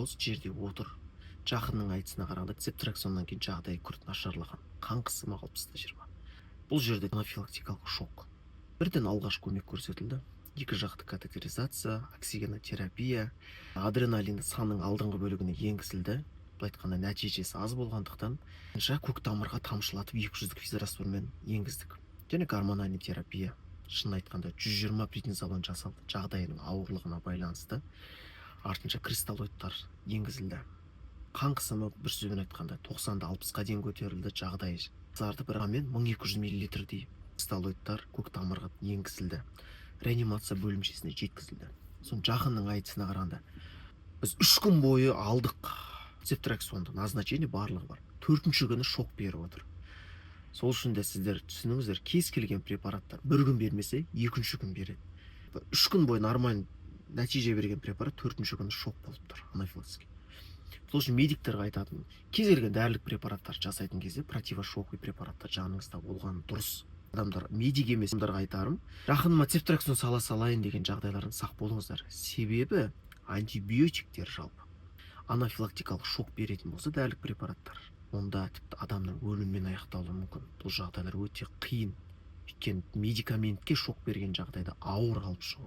осы жерде отыр. Жақынның айтысына қарағанда цептраксоннан кейін жағдайы күрт нашарлаған. Қан қысымы 60-20. Бұл жерде анафилактикалық шок. Бірден алғаш көмек көрсетілді. Екі жақты катетеризация, оксигенотерапия, адреналин санның алдыңғы бөлігіне енгізілді. Бұл айтқанда нәтижесі аз болғандықтан көк тамырға тамшылатып 200-лік физраствормен енгіздік. Және гормональный терапия. Шын айтқанда 120 преднизолон жасалды жағдайының ауырлығына байланысты. Артынша кристаллоидтар енгізілді. Қан қысымы бір сөзбен айтқанда 90-дан 60-қа дейін көтерілді, жағдайы жақсарды, бірмен 1200 мл-дей кристаллоидтар көк тамырға енгізілді. Реанимация бөлімшесіне жеткізілді. Сон жақынның айтысына қарағанда біз 3 күн бойы алдық цептраксонды, назначение барлығы бар. 4-ші күні шок беріп отыр. Сол үшін де сіздер түсініңіздер, кез келген препараттар бір күн бермесе, 2-ші күн береді. 3 күн бойы нормаль нәтиже берген препарат 4-ші күні шок болып тұр, анафилактика. Сол үшін медиктерге айтатын, кез келген дәрілік препараттар жасайтын кезде противошоковый препараттар жаныңызда болған дұрыс. Адамдар, медик емес адамдарға айтарым, жақыныма цептраксон сала салайын деген жағдайлардан сақ болыңыздар. Себебі антибиотиктер жалпы анафилактикалық шок беретін болса дәрілік препараттар, онда тіпті адамның өліммен аяқталуы мүмкін. Бұл жағдайлар өте қиын. Өйткені медикаментке шок берген жағдайда ауыр қалып шығу.